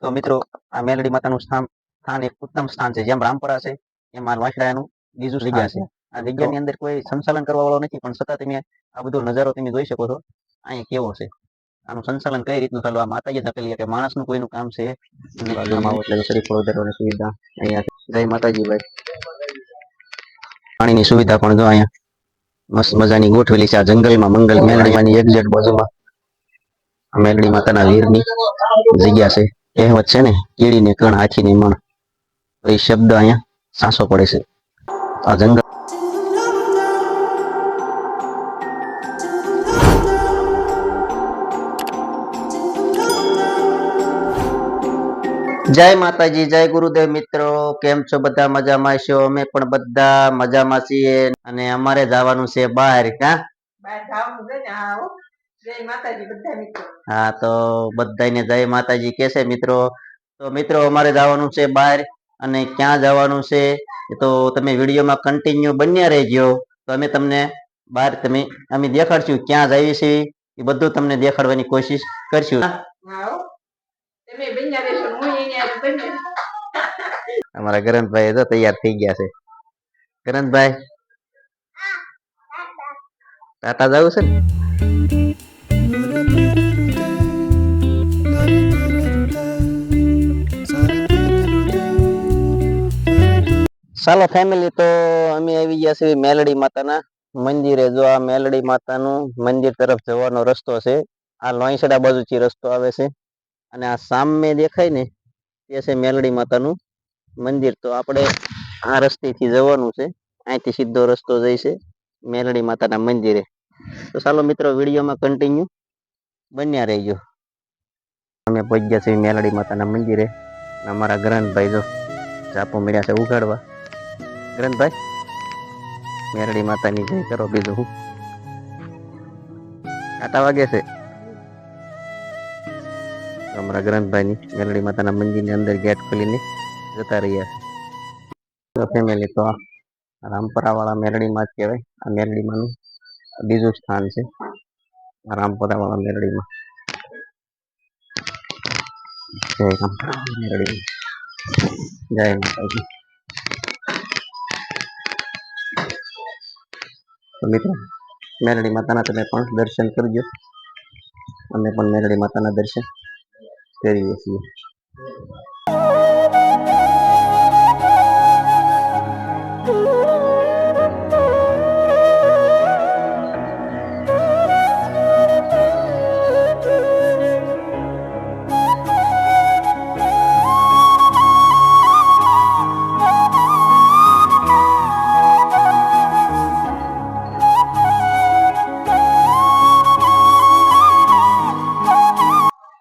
તો મિત્રો આ મેલડી માતાનું સ્થાન એક ઉત્તમ સ્થાન છે. જેમ રામપરા છે એમાં વાંસડાનું બીજું જગ્યા છે. આ જગ્યાની અંદર કોઈ સંચાલન કરવા વાળો નથી, પણ છતાં તમે આ બધો નજારો તમે જોઈ શકો છો. અહીંયા કેવો છે, આનું સંચાલન કઈ રીતનું ચાલુ, આ માતાજી ધકેલી કે માણસનું કોઈનું કામ છે એટલે શરીફળો ધરવાની સુવિધા અહીંયા. જય માતાજી ભાઈ. પાણીની સુવિધા પણ જો અહીંયા મસ્ત મજાની ગોઠવેલી છે. આ જંગલમાં મંગલ મેલડીમાંની એક્ઝેક્ટ બાજુમાં મેલડી માતાના વીરની જગ્યા છે. કહેવત છે ને, કીડીને કણ હાથીને મણ, એ શબ્દ અહીંયા સાસો પડે છે. આ જંગલ જય માતાજી, જય ગુરુદેવ. મિત્રો કેમ છો? બધા મજામાં છો? અમે પણ બધા મજામાં છીએ. અને અમારે જવાનું છે બહાર. હા, તો બધાને જય માતાજી કે છે મિત્રો. તો મિત્રો અમારે જવાનું છે બહાર, અને ક્યાં જવાનું છે તો તમે વિડીયોમાં કન્ટિન્યુ બન્યા રહેજો. તો અમે તમને બહાર અમે દેખાડશું ક્યાં જઈએ છીએ, એ બધું તમને દેખાડવાની કોશિશ કરશું. અમારા ગરંતભાઈ તો તૈયાર થઈ ગયા છે. ગરંતભાઈ, ટાટા જવું છે ને? ચાલો ફેમિલી, તો અમે આવી ગયા છીએ મેલડી માતાના મંદિરે. જો આ મેલડી માતાનું મંદિર તરફ જવાનો રસ્તો છે. આ લોઈસડા બાજુથી રસ્તો આવે છે, અને આ સામે દેખાય ને તે છે મેલડી માતાનું મંદિર. તો આપણે આ રસ્તેથી જવાનું છે. અહીંથી સીધો રસ્તો જાય છે મેલડી માતાના મંદિરે. તો ચાલો મિત્રો, વિડીયોમાં કન્ટિન્યુ બન્યા રહેજો. અમે પહોંચી ગયા છીએ મેલડી માતાના મંદિરે. અમારા ગ્રંથભાઈ જો ચાપો મળ્યા છે ઉગાડવા. ગ્રંથભાઈ, મેરડી માતાની જય કરો. બીજું હું આટા વાગે છે અમારા ગ્રંથભાઈની મેરડી માતાના મંદિરની અંદર ગેટ ખોલીને જતા રહ્યા છે. ફેમિલી, તો રામપરા વાળા મેરડીમાં જ કહેવાય. આ મેરડીમાંનું બીજું સ્થાન છે, રામપરા વાળા મેરડીમાં. જય રામપરા મેરડી, જય માતાજી. તો મિત્રો, મેલડી માતાના તમે પણ દર્શન કરજો. અમે પણ મેલડી માતાના દર્શન કરીએ છીએ.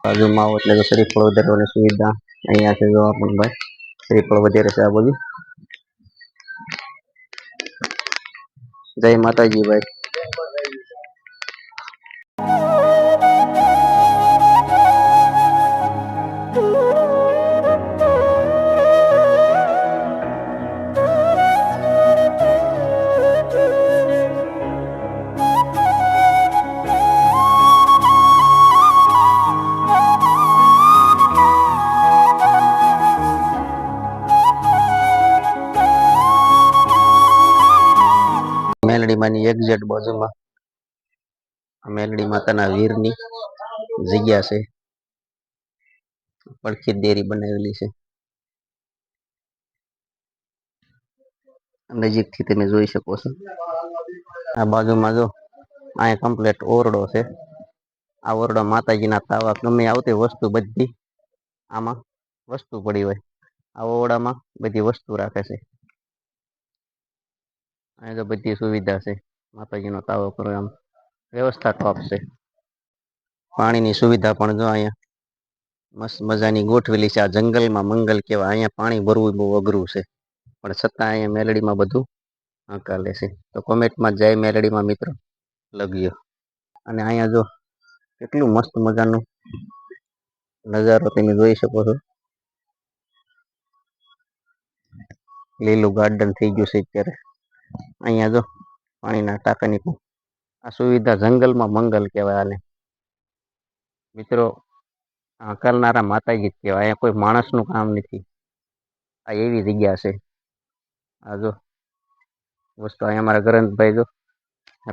બાજુમાં આવો એટલે શરીફળો ધરવાની સુવિધા અહીંયા છે. જો પણ ભાઈ શરીફળ વધારે છે આ બધું. જય માતાજી ભાઈ. મેલડીમાંની એક્ઝેક્ટ બાજુમાં મેલડી માતાના વીરની જગ્યા છે. પડખી ડેરી બનાવેલી છે. નજીકથી તમે જોઈ શકો છો. આ બાજુમાં જો અહીંયા કમ્પ્લીટ ઓરડો છે. આ ઓરડો માતાજીના તાવા ગમે આવતી વસ્તુ બધી આમાં વસ્તુ પડી હોય. આ ઓરડામાં બધી વસ્તુ રાખે છે. અહીં તો બધી સુવિધા છે. માતાજીનો તાવો કરો આમ વ્યવસ્થા ટોપ છે. પાણીની સુવિધા પણ જો અહીંયા મસ્ત મજાની ગોઠવેલી છે. આ જંગલમાં મંગલ કહેવાય. અહીંયા પાણી ભરવું બહુ અઘરું છે, પણ છતાં અહીંયા મેલડીમાં બધું હકાલે છે. તો કોમેન્ટમાં જય મેલડીમાં મિત્રો લખ્યો. અને અહીંયા જો કેટલું મસ્ત મજાનું નજારો તમે જોઈ શકો છો. લીલું ગાર્ડન થઈ ગયું છે અત્યારે. અહીંયા જો પાણીના ટાંકાની આ સુવિધા જંગલમાં મંગલ કહેવાય આને. મિત્રો, કરનારા માતાજી જ કહેવાય. અહીંયા કોઈ માણસનું કામ નથી. આ એવી જગ્યા છે. આ જો વસ્તુ અહીંયા અમારા ગ્રંથભાઈ જો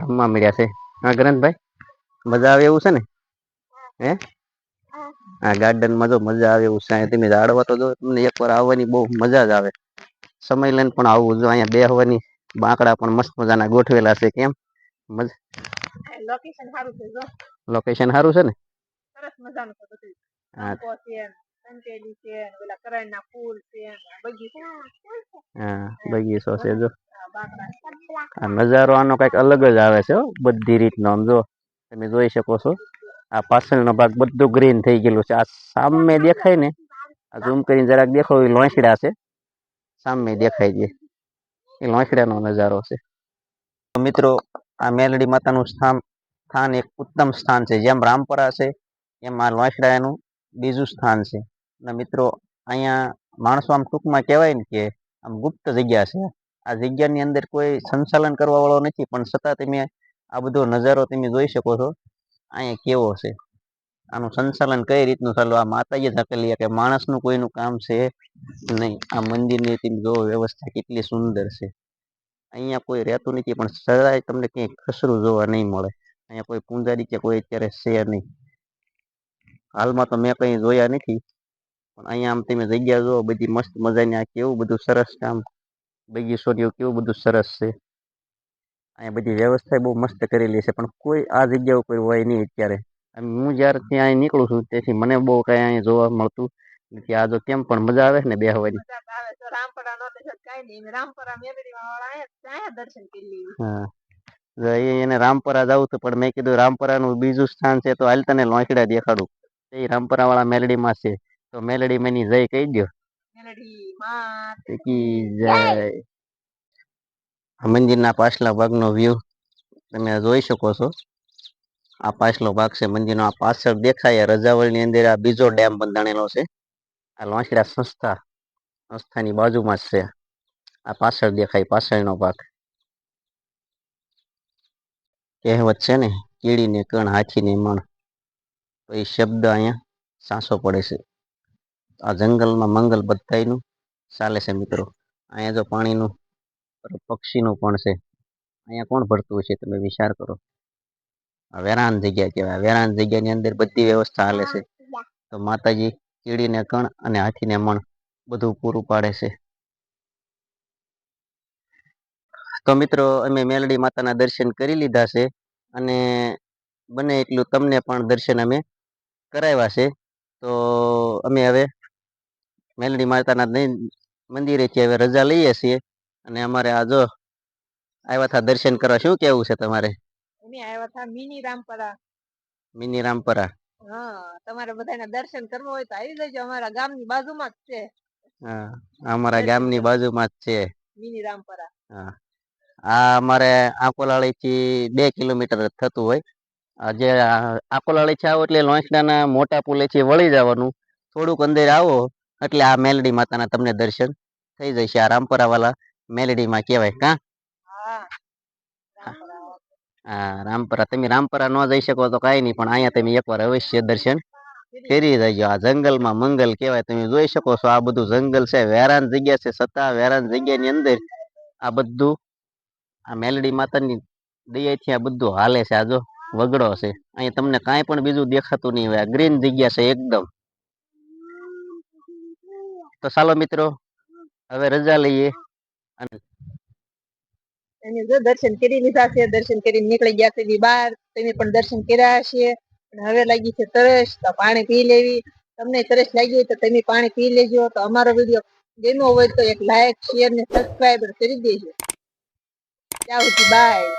રમવા મળ્યા છે. હા ગ્રંથભાઈ, મજા આવે એવું છે ને? હે આ ગાર્ડનમાં જો મજા આવે એવું છે. અહીંયા તમે ઝાડવા તો જો તમને એકવાર આવવાની બહુ મજા જ આવે. સમય લઈને પણ આવવું જો. અહીંયા બેહવાની બાંકડા પણ મસ્ત મજાના ગોઠવેલા છે. કેમ લોકેશન સારું છે? લોકેશન સારું છે ને? સરસ મજાનું છે બધું. હા બગીચો છે જો. આ નજારો આનો કઈક અલગ જ આવે છે બધી રીતનો. આમ જો તમે જોઈ શકો છો. આ પાછળનો ભાગ બધું ગ્રીન થઈ ગયેલું છે. આ સામે દેખાય ને, આ ઝૂમ કરીને જરાક દેખો એ લોંછડા છે. સામે દેખાય છે એ લોંછડાનો નજારો છે. મિત્રો આ મેલડી માતાનું સ્થાન એક ઉત્તમ સ્થાન છે. જેમ રામપરા છે એમ આ લોંછડાનું બીજું સ્થાન છે. અને મિત્રો અહીંયા માણસો આમ ટૂંકમાં કહેવાય ને કે આમ ગુપ્ત જગ્યા છે. આ જગ્યાની અંદર કોઈ સંચાલન કરવા વાળો નથી, પણ છતાં તમે આ બધો નજારો તમે જોઈ શકો છો. અહીંયા કેવો છે, આનું સંચાલન કઈ રીતનું ચાલુ, આ માતાજી ધાકેલી કે માણસનું કોઈનું કામ છે નહીં. આ મંદિરની તમે જો વ્યવસ્થા કેટલી સુંદર છે. અહીંયા કોઈ રહેતું નથી, પણ સદાય તમને ક્યાંય ખસરું જોવા નહીં મળે. અહીંયા કોઈ પૂંજારી કે કોઈ અત્યારે છે નહીં. હાલમાં તો મેં કઈ જોયા નથી, પણ અહીંયા આમ તમે જગ્યા જો બધી મસ્ત મજાની. આ કેવું બધું સરસ કામ બગીચોની કેવું બધું સરસ છે. અહીંયા બધી વ્યવસ્થા બહુ મસ્ત કરેલી છે, પણ કોઈ આ જગ્યા ઉપર હોય નહીં અત્યારે. હું જ્યારે ત્યાં નીકળું છું તેથી મને બહુ કઈ અહીંયા જોવા મળતું નથી. આ જો કેમ પણ મજા આવે ને બેહવાની. હા એને રામપરા જવું હતું, પણ મેં કીધું રામપરાનું બીજું સ્થાન છે તો હાલ તને લોંચડા દેખાડું. એ રામપરા વાળા મેલડીમાં છે, તો મેલડી મેની જય કહી દો. જય. મંદિરના પાછલા ભાગનો વ્યૂ તમે જોઈ શકો છો. આ પાછલો ભાગ છે મંદિરનો. આ પાછળ દેખાય રજાવળની અંદર આ બીજો ડેમ બંધાણેલો છે. આ લોંછડા સંસ્થાની બાજુમાં જ છે. આ પાછળ દેખાય પાછળનો ભાગ. કહેવત છે ને, કીડીને કણ હાથીને મણ, તો એ શબ્દ અહીંયા સાસો પડે છે. આ જંગલમાં મંગલ બધાયનું ચાલે છે મિત્રો. અહીંયા જો પાણીનું પક્ષીનું પણ છે. અહીંયા કોણ ભરતું છે તમે વિચાર કરો. વેરાન જગ્યા કહેવાય. વેરાન જગ્યાની અંદર બધી વ્યવસ્થા હાલે છે. તો માતાજી કીડીને કણ અને હાથીને મણ બધું પૂરું પાડે છે. તો મિત્રો અમે મેલડી માતાના દર્શન કરી લીધા છે, અને બને એટલું તમને પણ દર્શન અમે કરાવ્યા છે. તો અમે હવે મેલડી માતાના મંદિરેથી હવે રજા લઈએ છીએ, અને અમારે આ જો આવ્યા હતા દર્શન કરવા. શું કેવું છે તમારે? અમે આવ્યા હતા મિની રામપરા. મિની રામપરા. હા, તમારે બધાના દર્શન કરવા હોય તો આવી જજો. અમારા ગામની બાજુમાં જ છે. હા, અમારા ગામની બાજુમાં જ છે મિની રામપરા. હા, આ અમારે આકોલાળી થી 2 કિલોમીટર થતું હોય. જે આકોલાળી થી આવો એટલે લોંચડાના મોટા પુલેથી વળી જવાનું. થોડુંક અંદર આવો એટલે આ મેલડી માતાના તમને દર્શન થઈ જશે. આ રામપરા વાળા મેલડીમાં કહેવાય. કા હા રામપરા. તમે રામપરા ન જઈ શકો તો કઈ નહીં, પણ અહીંયા તમે એકવાર અવશ્ય દર્શન કરી જજો. આ જંગલમાં મંગલ કહેવાય. તમે જોઈ શકો છો આ બધું જંગલ છે, વેરાન જગ્યા છે, છતાં વેરાન જગ્યાની અંદર આ બધું આ મેલડી માતાની દયાથી આ બધું હાલે છે. આ જો વગડો છે. અહીંયા તમને કાંઈ પણ બીજું દેખાતું નહીં હોય. ગ્રીન જગ્યા છે એકદમ. તો ચાલો મિત્રો હવે રજા લઈએ. અને જો દર્શન કરી લીધા છે. દર્શન કરીને નીકળી ગયા છે બહાર. તમે પણ દર્શન કર્યા હશે. હવે લાગી છે તરસ, તો પાણી પી લેવી. તમને તરસ લાગી હોય તો તમે પાણી પી લેજો. તો અમારો વિડીયો ગમ્યો હોય તો એક લાઈક, શેર ને સબસ્ક્રાઈબ કરી દેજો. ત્યાં સુધી બાય.